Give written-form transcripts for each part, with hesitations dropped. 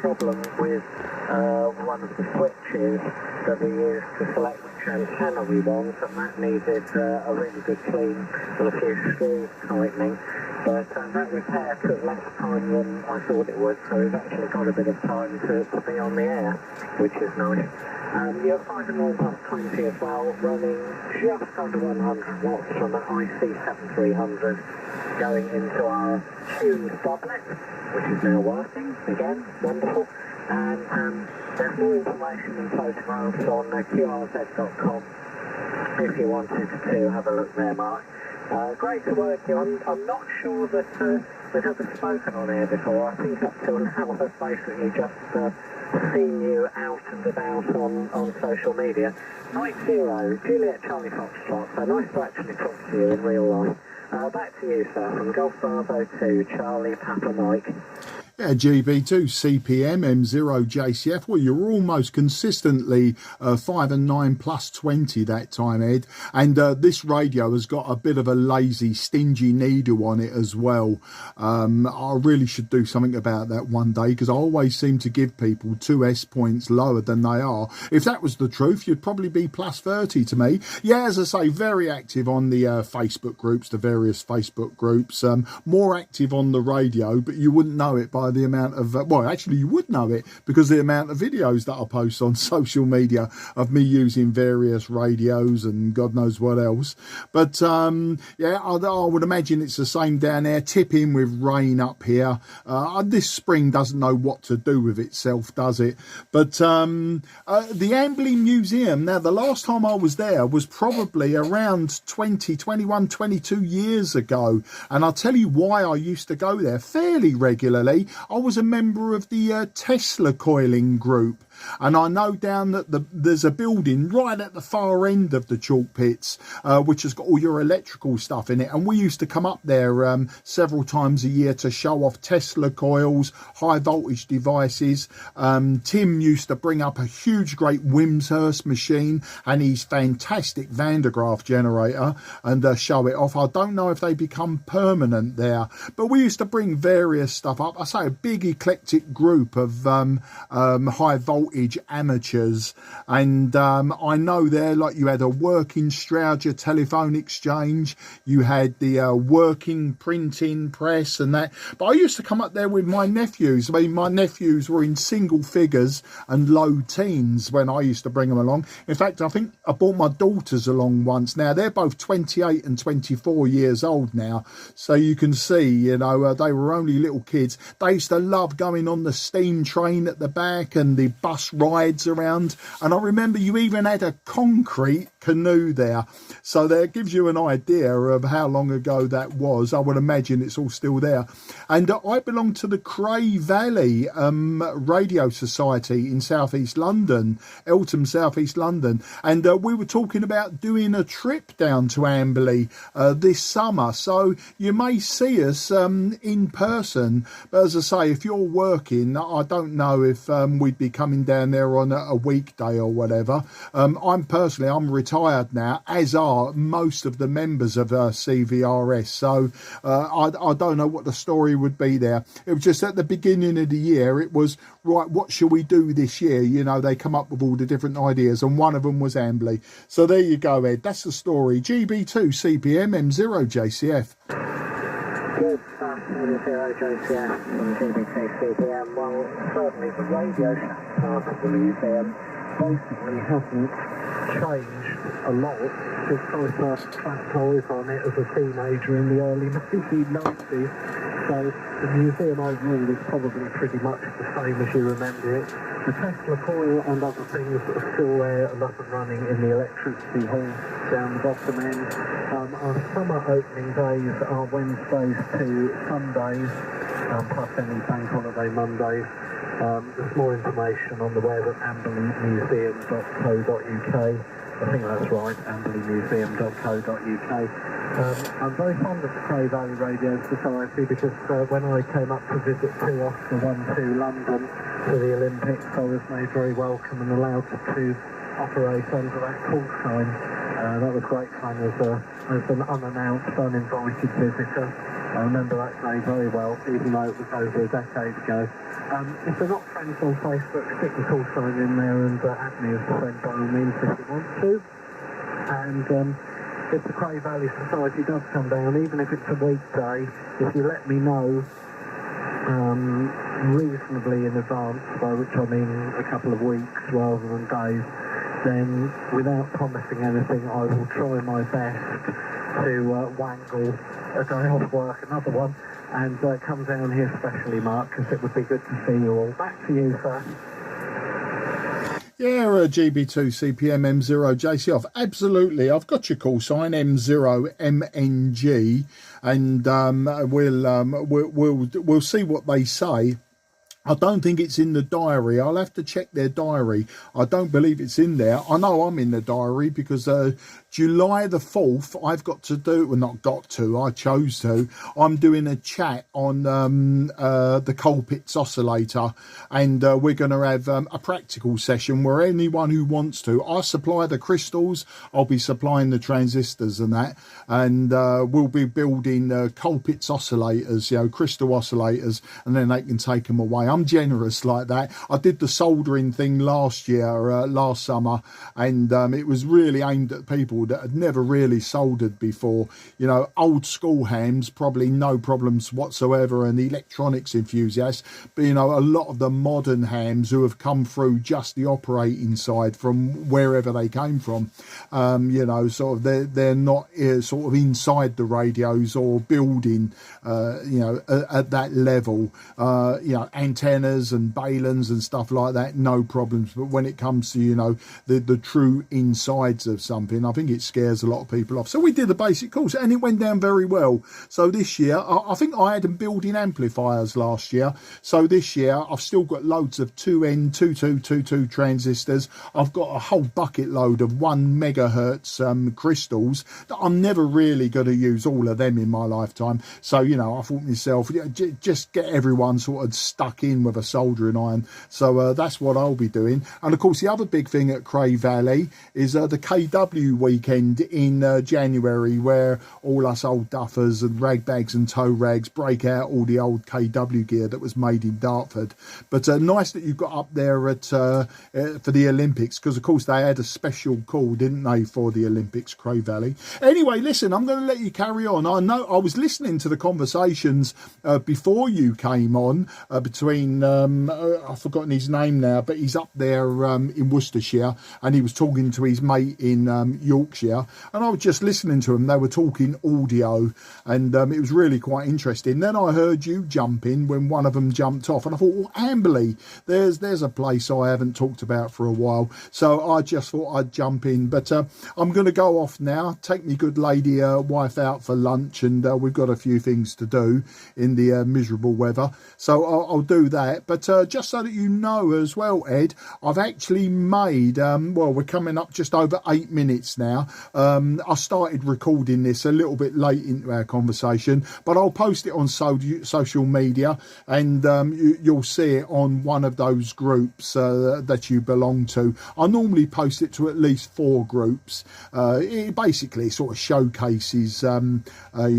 problem with one of the switches that we used to select which antenna we want, and that needed a really good clean and a few screws tightening. But that repair took less time than I thought it would, so we've actually got a bit of time to be on the air, which is nice. You're 5 plus 20 as well, running just under 100 watts from an IC7300 going into our tuned doublet, which is now working again, wonderful. And there's more information and photographs on qrz.com if you wanted to have a look there, Mark. Great to work you. I'm not sure that we've ever spoken on air before. I think up till now I've basically just seen you out and about on social media. 90 Juliet Charlie Foxtrot, so nice to actually talk to you in real life. Back to you, sir, from Golf Bravo 2, Charlie Papa Mike. Yeah, GB2CPM M0JCF. Well, you're almost consistently 5 and 9 plus 20 that time, Ed. And this radio has got a bit of a lazy, stingy needle on it as well. I really should do something about that one day, because I always seem to give people 2 S points lower than they are. If that was the truth, you'd probably be plus 30 to me. Yeah, as I say, very active on the Facebook groups, the various Facebook groups. More active on the radio, but you wouldn't know it by the amount of well, actually you would know it because the amount of videos that I post on social media of me using various radios and God knows what else. But yeah, I would imagine it's the same down there, tipping with rain up here. This spring doesn't know what to do with itself, does it? But the Amberley Museum, now the last time I was there was probably around 20, 21, 22 years ago, and I'll tell you why I used to go there fairly regularly. I was a member of the Tesla coiling group, and I know down that there's a building right at the far end of the chalk pits, which has got all your electrical stuff in it, and we used to come up there several times a year to show off Tesla coils, high voltage devices. Tim used to bring up a huge great Wimshurst machine and his fantastic Van der Graaf generator and show it off. I don't know if they become permanent there, but we used to bring various stuff up. I say a big eclectic group of high voltage amateurs, and I know there, like, you had a working Strowger telephone exchange, you had the working printing press and that, but I used to come up there with my nephews. I mean, my nephews were in single figures and low teens when I used to bring them along. In fact, I think I brought my daughters along once. Now they're both 28 and 24 years old now, so you can see, you know, they were only little kids. They used to love going on the steam train at the back and the bus rides around, and I remember you even had a concrete canoe there, so that gives you an idea of how long ago that was. I would imagine it's all still there. And I belong to the Cray Valley Radio Society in southeast London, Eltham, southeast London, and we were talking about doing a trip down to Amberley this summer, so you may see us in person. But as I say, if you're working, I don't know if we'd be coming down there on a weekday or whatever. I'm retired now, as are most of the members of CVRS, so I don't know what the story would be there. It was just at the beginning of the year, it was, right, what shall we do this year? You know, they come up with all the different ideas, and one of them was Amberley. So there you go, Ed, that's the story. GB2CPM M0JCF. Good stuff, M0JCF from GB2CPM. Well, certainly the radio part of the museum basically hasn't changed a lot since I first clapped eyes on it as a teenager in the early 1990s. So the museum overall is probably pretty much the same as you remember it. The Tesla coil and other things that are still there and up and running in the electricity hall down the bottom end. Our summer opening days are Wednesdays to Sundays, plus any bank holiday Mondays. There's more information on the web at amberleymuseum.co.uk. I think that's right, amberleymuseum.co.uk. I'm very fond of the Cray Valley Radio Society because when I came up to visit TUOS, the 1-2 London, to the Olympics, I was made very welcome and allowed to operate under that call sign. That was great fun as an unannounced, uninvited visitor. I remember that day very well, even though it was over a decade ago. If they're not friends on Facebook, stick the call sign in there and add me as a friend by all means if you want to. And if the Cray Valley Society does come down, even if it's a weekday, if you let me know reasonably in advance, by which I mean a couple of weeks rather than days, then without promising anything, I will try my best to wangle a day off work, another one, and come down here specially, Mark, because it would be good to see you all. Back to you, sir. Yeah, GB2CPM M0JCF. Absolutely. I've got your call sign M0MNG, and we'll see what they say. I don't think it's in the diary. I'll have to check their diary. I don't believe it's in there. I know I'm in the diary because July the 4th, I've got to do, well, not got to, I chose to. I'm doing a chat on the Colpitts oscillator, and we're going to have a practical session where anyone who wants to, I supply the crystals, I'll be supplying the transistors and that, and we'll be building Colpitts oscillators, you know, crystal oscillators, and then they can take them away. I'm generous like that. I did the soldering thing last year, last summer, and it was really aimed at people that had never really soldered before. You know, old school hams, probably no problems whatsoever, and electronics enthusiasts, but you know, a lot of the modern hams who have come through just the operating side from wherever they came from, you know, sort of they're not sort of inside the radios or building, you know, at that level, you know, antennas and balins and stuff like that, no problems. But when it comes to, you know, the true insides of something, I think it scares a lot of people off. So we did the basic course and it went down very well. So this year, I think I had them building amplifiers last year. So this year, I've still got loads of 2N2222 transistors. I've got a whole bucket load of 1 megahertz crystals that I'm never really going to use all of them in my lifetime. So, you know, I thought to myself, just get everyone sort of stuck in with a soldering iron. So that's what I'll be doing. And of course, the other big thing at Cray Valley is the KW weekend in January, where all us old duffers and ragbags and tow rags break out all the old KW gear that was made in Dartford. But nice that you got up there at for the Olympics, because of course they had a special call, didn't they, for the Olympics, Cray Valley. Anyway, listen, I'm going to let you carry on. I know I was listening to the conversations before you came on between I've forgotten his name now, but he's up there in Worcestershire, and he was talking to his mate in Yorkshire, and I was just listening to them. They were talking audio, and it was really quite interesting. Then I heard you jump in when one of them jumped off, and I thought, well, Amberley, there's a place I haven't talked about for a while, so I just thought I'd jump in. But I'm going to go off now, take me good lady wife out for lunch, and we've got a few things to do in the miserable weather, so I'll do that. But just so that you know as well, Ed, I've actually made, well, we're coming up just over 8 minutes now. I started recording this a little bit late into our conversation, but I'll post it on social media, and you'll see it on one of those groups that you belong to. I normally post it to at least 4 groups. It basically sort of showcases, you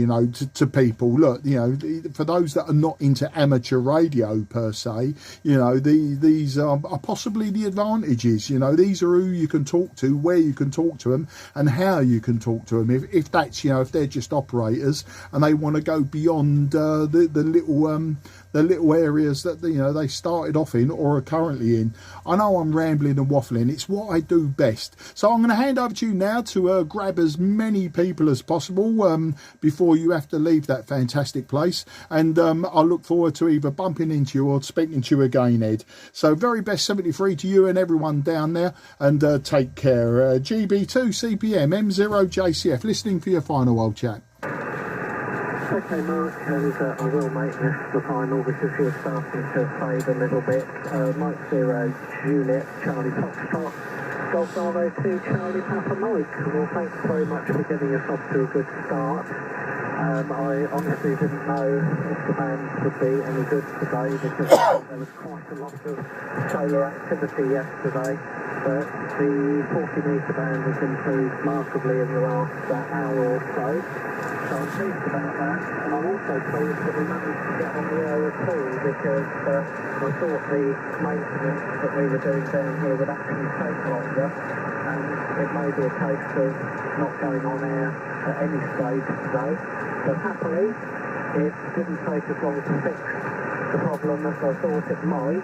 know, to people, look, you know, for those that are not into amateur radio per se, you know, these are possibly the advantages. You know, these are who you can talk to, where you can talk to them, and how you can talk to them. If that's, you know, if they're just operators and they want to go beyond the little areas that, you know, they started off in or are currently in. I know I'm rambling and waffling. It's what I do best. So I'm going to hand over to you now to grab as many people as possible before you have to leave that fantastic place. And I look forward to either bumping into you or speaking to you again, Ed. So very best 73 to you and everyone down there, and take care. GB2CPM M0JCF, listening for your final old chat. Okay, Mark, and I will make this the final because you're starting to fade a little bit. Mike 0 Juliet Charlie Foxtrot, Golf Bravo 2 Charlie Papa Mike. Well, thanks very much for getting us off to a good start. I honestly didn't know if the bands would be any good today because there was quite a lot of solar activity yesterday, but the 40 metre band has improved markedly in the last hour or so. So I'm pleased about that, and I'm also pleased that we managed to get on the air at all, because I thought the maintenance that we were doing down here would actually take longer, and it may be a case of not going on air at any stage today. But happily, it didn't take as long to fix the problem as I thought it might,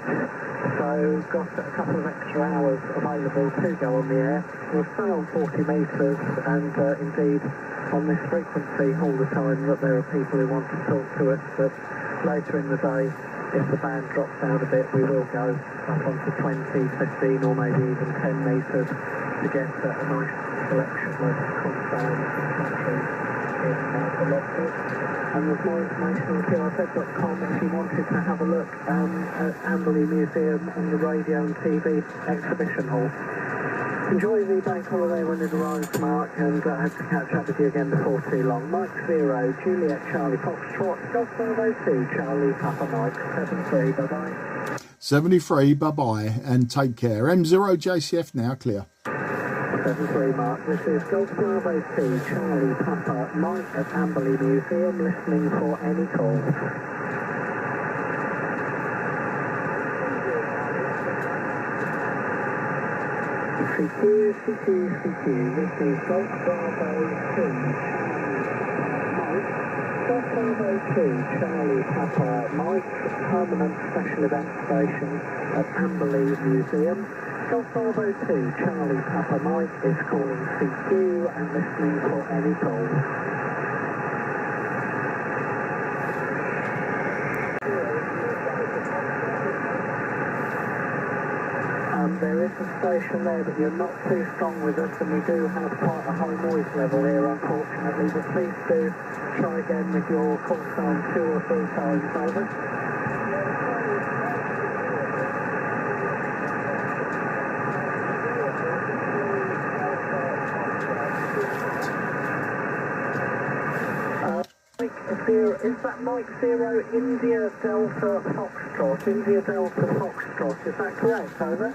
so got a couple of extra hours available to go on the air. We'll stay on 40 metres, and indeed on this frequency all the time that there are people who want to talk to us, but later in the day, if the band drops out a bit, we will go up onto 20, 15 or maybe even 10 metres to get a nice selection of consoles and countries in the losses. And there's more information on QRZ.com if you wanted to have a look at Amberley Museum and the Radio and TV exhibition hall. Enjoy the bank holiday when it arrives, Mark, and I hope to catch up with you again before too long. Mike 0, Juliet Charlie Foxtrot, Golf Bravo 2, Charlie Papa Mike, 73, bye-bye. 73, bye-bye, and take care. M0JCF now clear. 73, Mark. This is Golf Bravo 2, Charlie Papa Mike at Amberley Museum, listening for any calls. CQ. This is Golf Bravo 2, Mike. Golf Bravo 2, Charlie Papa Mike, permanent special event station at Amberley Museum. Golf Bravo 2, Charlie Papa Mike is calling CQ and listening for any calls. There is a station there, but you're not too strong with us, and we do have quite a high noise level here, unfortunately, but please do try again with your call sign 2 or 3 times, over. Is that Mike 0, India Delta Foxtrot? India Delta Foxtrot, is that correct, over?